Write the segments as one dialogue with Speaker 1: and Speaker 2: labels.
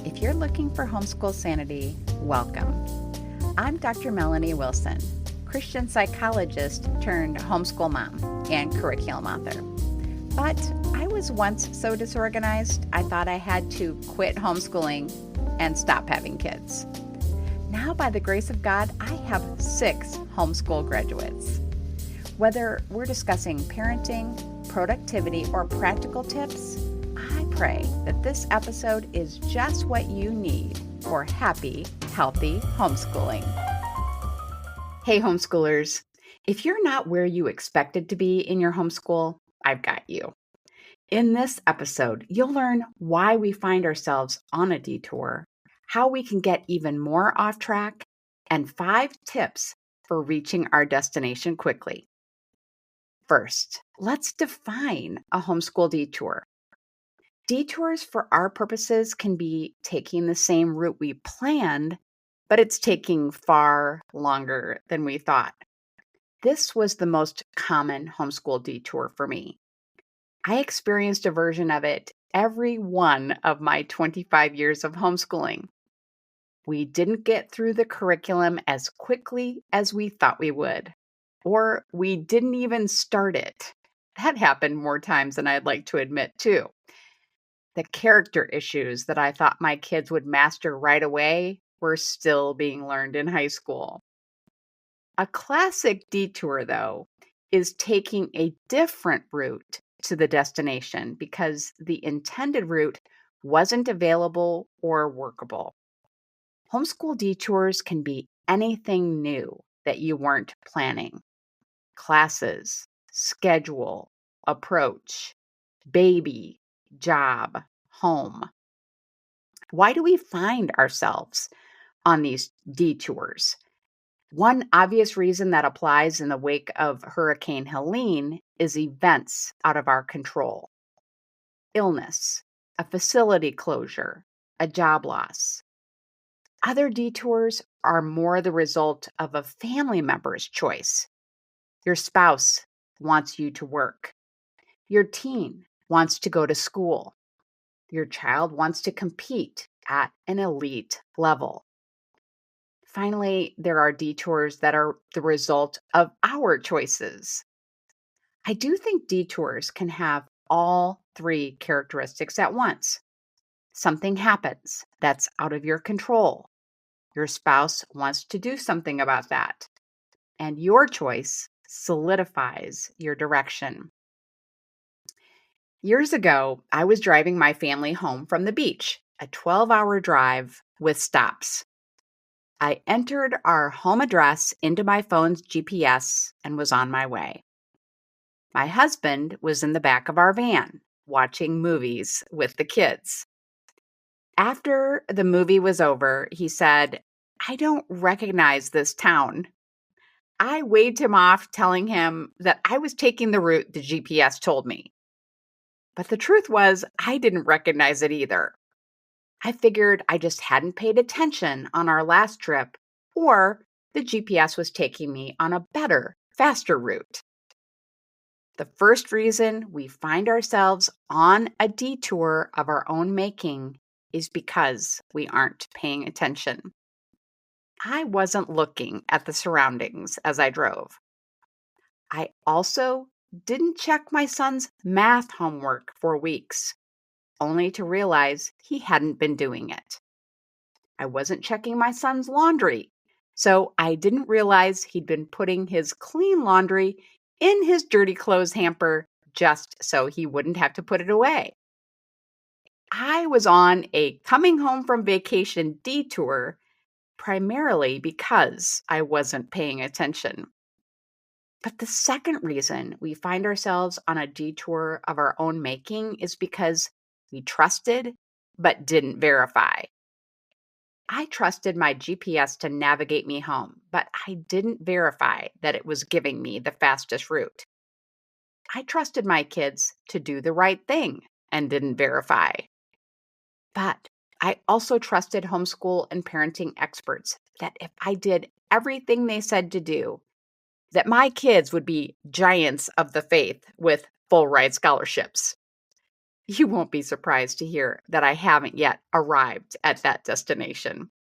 Speaker 1: If you're looking for homeschool sanity, welcome. I'm Dr. Melanie Wilson, Christian psychologist turned homeschool mom and curriculum author. But I was once so disorganized, I thought I had to quit homeschooling and stop having kids. Now, by the grace of God, I have 6 homeschool graduates. Whether we're discussing parenting, productivity, or practical tips, I pray that this episode is just what you need for happy, healthy homeschooling. Hey, homeschoolers. If you're not where you expected to be in your homeschool, I've got you. In this episode, you'll learn why we find ourselves on a detour, how we can get even more off track, and 5 tips for reaching our destination quickly. First, let's define a homeschool detour. Detours for our purposes can be taking the same route we planned, but it's taking far longer than we thought. This was the most common homeschool detour for me. I experienced a version of it every one of my 25 years of homeschooling. We didn't get through the curriculum as quickly as we thought we would, or we didn't even start it. That happened more times than I'd like to admit, too. The character issues that I thought my kids would master right away were still being learned in high school. A classic detour, though, is taking a different route to the destination because the intended route wasn't available or workable. Homeschool detours can be anything new that you weren't planning. Classes, schedule, approach, baby, job, home. Why do we find ourselves on these detours? One obvious reason that applies in the wake of Hurricane Helene is events out of our control. Illness, a facility closure, a job loss. Other detours are more the result of a family member's choice. Your spouse wants you to work. Your teen wants to go to school. Your child wants to compete at an elite level. Finally, there are detours that are the result of our choices. I do think detours can have all 3 characteristics at once. Something happens that's out of your control. Your spouse wants to do something about that, and your choice solidifies your direction. Years ago, I was driving my family home from the beach, a 12-hour drive with stops. I entered our home address into my phone's GPS and was on my way. My husband was in the back of our van, watching movies with the kids. After the movie was over, he said, "I don't recognize this town." I waved him off, telling him that I was taking the route the GPS told me. But the truth was, I didn't recognize it either. I figured I just hadn't paid attention on our last trip, or the GPS was taking me on a better, faster route. The first reason we find ourselves on a detour of our own making is because we aren't paying attention. I wasn't looking at the surroundings as I drove. I also didn't check my son's math homework for weeks, only to realize he hadn't been doing it. I wasn't checking my son's laundry, so I didn't realize he'd been putting his clean laundry in his dirty clothes hamper just so he wouldn't have to put it away. I was on a coming home from vacation detour primarily because I wasn't paying attention. But the second reason we find ourselves on a detour of our own making is because we trusted but didn't verify. I trusted my GPS to navigate me home, but I didn't verify that it was giving me the fastest route. I trusted my kids to do the right thing and didn't verify. But I also trusted homeschool and parenting experts that if I did everything they said to do, that my kids would be giants of the faith with full ride scholarships. You won't be surprised to hear that I haven't yet arrived at that destination.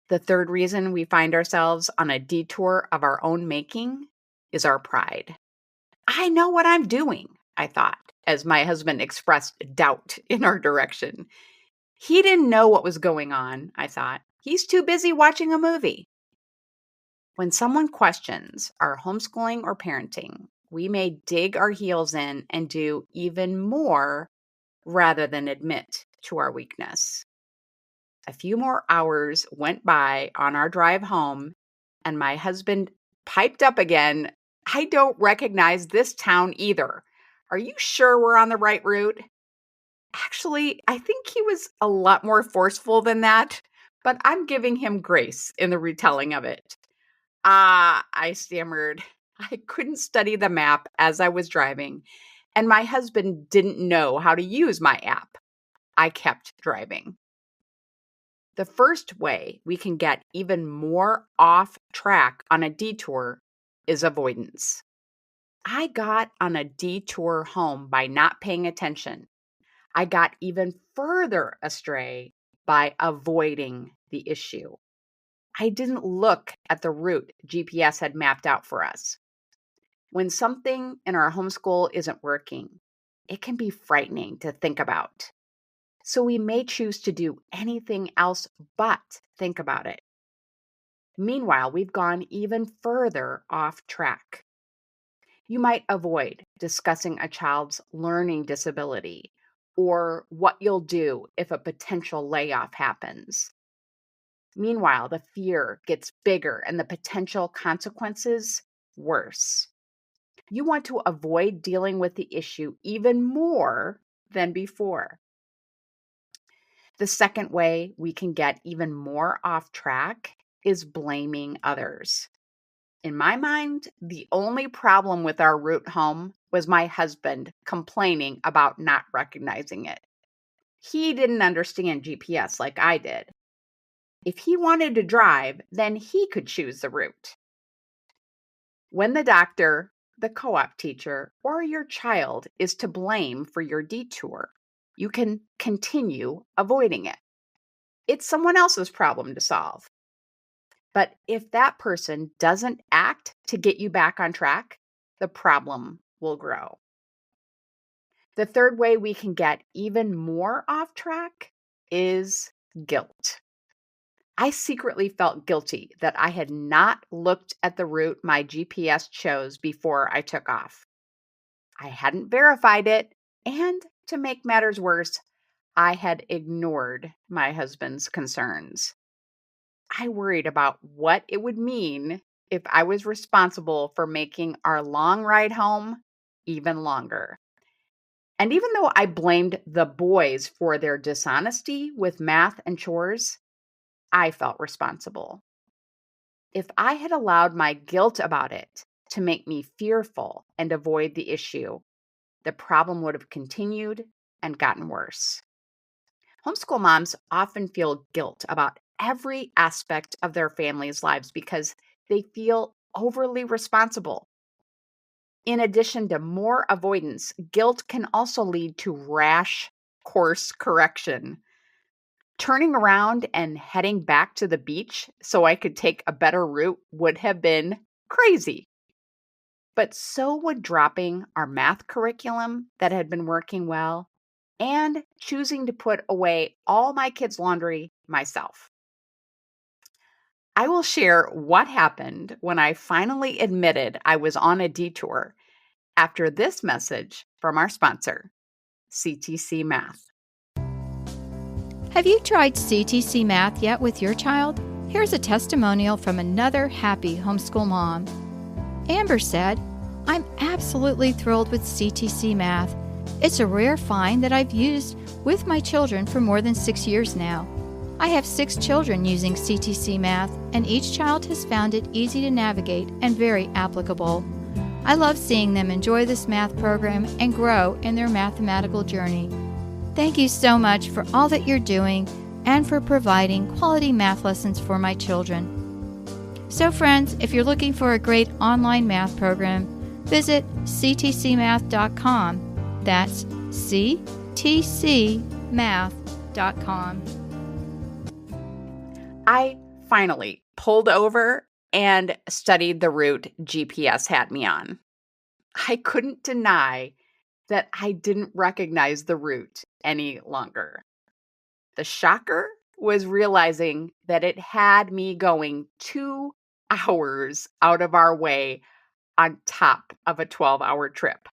Speaker 1: The third reason we find ourselves on a detour of our own making is our pride. I know what I'm doing, I thought, as my husband expressed doubt in our direction. He didn't know what was going on, I thought. He's too busy watching a movie. When someone questions our homeschooling or parenting, we may dig our heels in and do even more rather than admit to our weakness. A few more hours went by on our drive home, and my husband piped up again, I don't recognize this town either. Are you sure we're on the right route? Actually, I think he was a lot more forceful than that, but I'm giving him grace in the retelling of it. I stammered. I couldn't study the map as I was driving, and my husband didn't know how to use my app. I kept driving. The first way we can get even more off track on a detour is avoidance. I got on a detour home by not paying attention. I got even further astray by avoiding the issue. I didn't look at the route GPS had mapped out for us. When something in our homeschool isn't working, it can be frightening to think about. So we may choose to do anything else but think about it. Meanwhile, we've gone even further off track. You might avoid discussing a child's learning disability or what you'll do if a potential layoff happens. Meanwhile, the fear gets bigger and the potential consequences worse. You want to avoid dealing with the issue even more than before. The second way we can get even more off track is blaming others. In my mind, the only problem with our route home was my husband complaining about not recognizing it. He didn't understand GPS like I did. If he wanted to drive, then he could choose the route. When the doctor, the co-op teacher, or your child is to blame for your detour, you can continue avoiding it. It's someone else's problem to solve. But if that person doesn't act to get you back on track, the problem will grow. The third way we can get even more off track is guilt. I secretly felt guilty that I had not looked at the route my GPS chose before I took off. I hadn't verified it, and to make matters worse, I had ignored my husband's concerns. I worried about what it would mean if I was responsible for making our long ride home even longer. And even though I blamed the boys for their dishonesty with math and chores, I felt responsible. If I had allowed my guilt about it to make me fearful and avoid the issue, the problem would have continued and gotten worse. Homeschool moms often feel guilt about every aspect of their family's lives because they feel overly responsible. In addition to more avoidance, guilt can also lead to rash course correction. Turning around and heading back to the beach so I could take a better route would have been crazy. But so would dropping our math curriculum that had been working well and choosing to put away all my kids' laundry myself. I will share what happened when I finally admitted I was on a detour after this message from our sponsor, CTC Math.
Speaker 2: Have you tried CTC Math yet with your child? Here's a testimonial from another happy homeschool mom. Amber said, I'm absolutely thrilled with CTC Math. It's a rare find that I've used with my children for more than 6 years now. I have 6 children using CTC Math, and each child has found it easy to navigate and very applicable. I love seeing them enjoy this math program and grow in their mathematical journey. Thank you so much for all that you're doing and for providing quality math lessons for my children. So friends, if you're looking for a great online math program, visit ctcmath.com. That's ctcmath.com.
Speaker 1: I finally pulled over and studied the route GPS had me on. I couldn't deny that I didn't recognize the route any longer. The shocker was realizing that it had me going 2 hours out of our way on top of a 12-hour trip.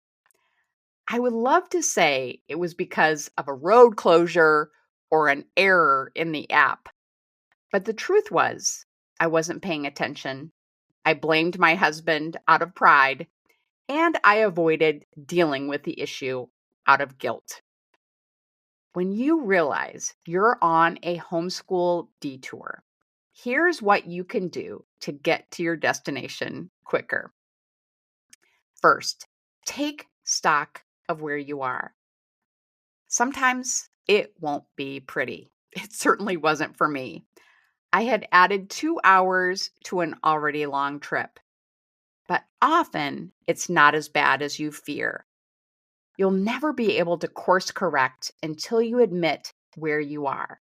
Speaker 1: I would love to say it was because of a road closure or an error in the app, but the truth was I wasn't paying attention. I blamed my husband out of pride, and I avoided dealing with the issue out of guilt. When you realize you're on a homeschool detour, here's what you can do to get to your destination quicker. First, take stock of where you are. Sometimes it won't be pretty. It certainly wasn't for me. I had added 2 hours to an already long trip, but often it's not as bad as you fear. You'll never be able to course correct until you admit where you are.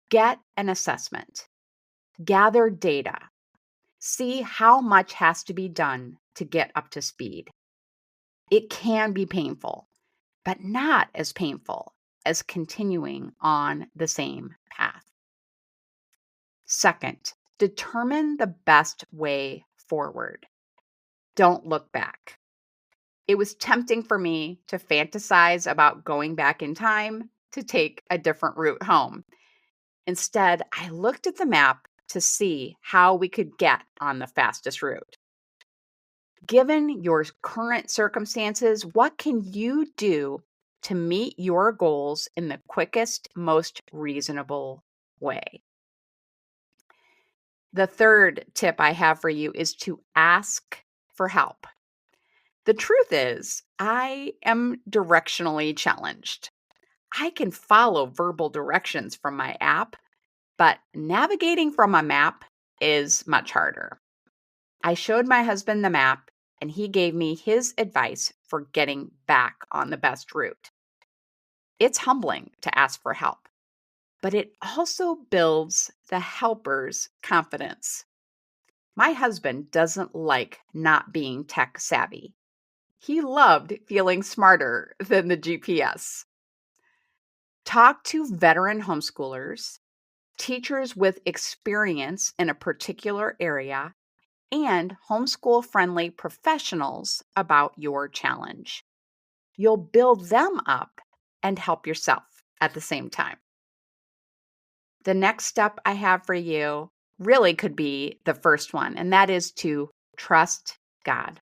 Speaker 1: Get an assessment. Gather data. See how much has to be done to get up to speed. It can be painful, but not as painful as continuing on the same path. Second, determine the best way forward. Don't look back. It was tempting for me to fantasize about going back in time to take a different route home. Instead, I looked at the map to see how we could get on the fastest route. Given your current circumstances, what can you do to meet your goals in the quickest, most reasonable way? The third tip I have for you is to ask for help. The truth is, I am directionally challenged. I can follow verbal directions from my app, but navigating from a map is much harder. I showed my husband the map, and he gave me his advice for getting back on the best route. It's humbling to ask for help, but it also builds the helper's confidence. My husband doesn't like not being tech savvy. He loved feeling smarter than the GPS. Talk to veteran homeschoolers, teachers with experience in a particular area, and homeschool-friendly professionals about your challenge. You'll build them up and help yourself at the same time. The next step I have for you really could be the first one, and that is to trust God.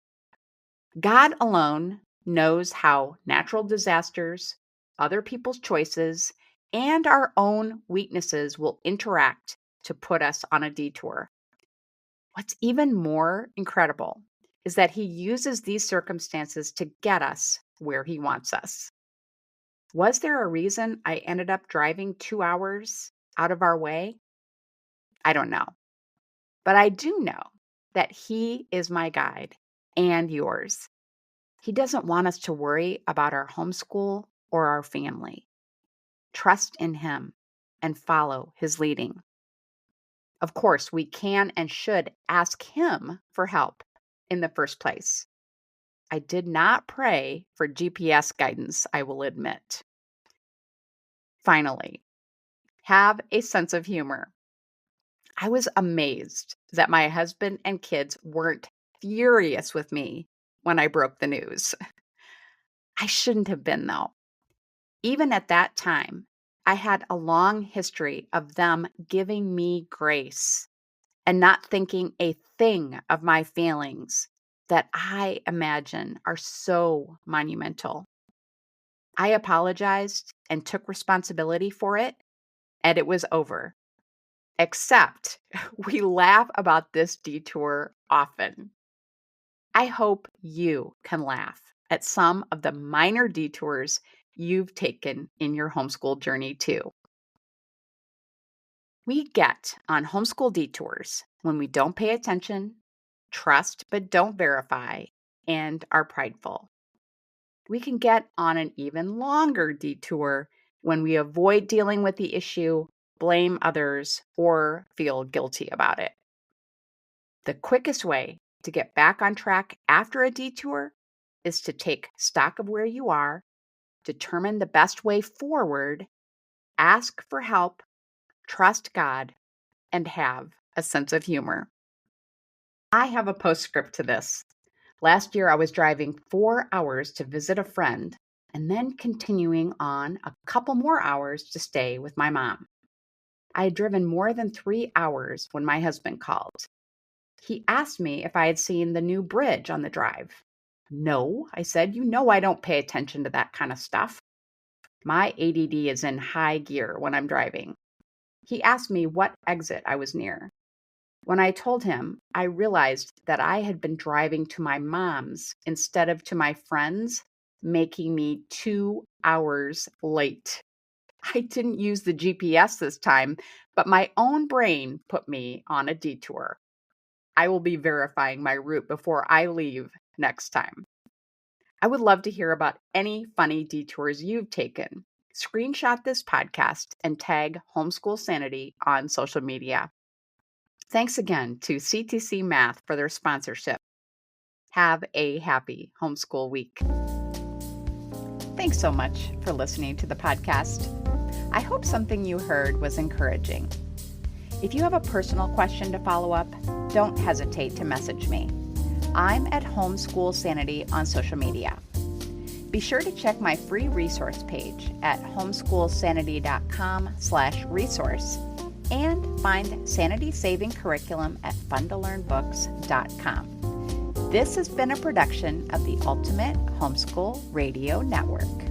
Speaker 1: God alone knows how natural disasters, other people's choices, and our own weaknesses will interact to put us on a detour. What's even more incredible is that He uses these circumstances to get us where He wants us. Was there a reason I ended up driving 2 hours out of our way? I don't know. But I do know that He is my guide and yours. He doesn't want us to worry about our homeschool or our family. Trust in Him and follow His leading. Of course, we can and should ask Him for help in the first place. I did not pray for GPS guidance, I will admit. Finally, have a sense of humor. I was amazed that my husband and kids weren't furious with me when I broke the news. I shouldn't have been, though. Even at that time, I had a long history of them giving me grace and not thinking a thing of my failings that I imagine are so monumental. I apologized and took responsibility for it, and it was over. Except we laugh about this detour often. I hope you can laugh at some of the minor detours you've taken in your homeschool journey too. We get on homeschool detours when we don't pay attention, trust but don't verify, and are prideful. we can get on an even longer detour when we avoid dealing with the issue, blame others, or feel guilty about it. The quickest way to get back on track after a detour is to take stock of where you are, determine the best way forward, ask for help, trust God, and have a sense of humor. I have a postscript to this. Last year, I was driving 4 hours to visit a friend and then continuing on a couple more hours to stay with my mom. I had driven more than 3 hours when my husband called. He asked me if I had seen the new bridge on the drive. No, I said, you know I don't pay attention to that kind of stuff. My ADD is in high gear when I'm driving. He asked me what exit I was near. When I told him, I realized that I had been driving to my mom's instead of to my friend's, making me 2 hours late. I didn't use the GPS this time, but my own brain put me on a detour. I will be verifying my route before I leave next time. I would love to hear about any funny detours you've taken. Screenshot this podcast and tag Homeschool Sanity on social media. Thanks again to CTC Math for their sponsorship. Have a happy homeschool week. Thanks so much for listening to the podcast. I hope something you heard was encouraging. If you have a personal question to follow up, don't hesitate to message me. I'm at Homeschool Sanity on social media. Be sure to check my free resource page at homeschoolsanity.com/resource and find sanity-saving curriculum at funtolearnbooks.com. This has been a production of the Ultimate Homeschool Radio Network.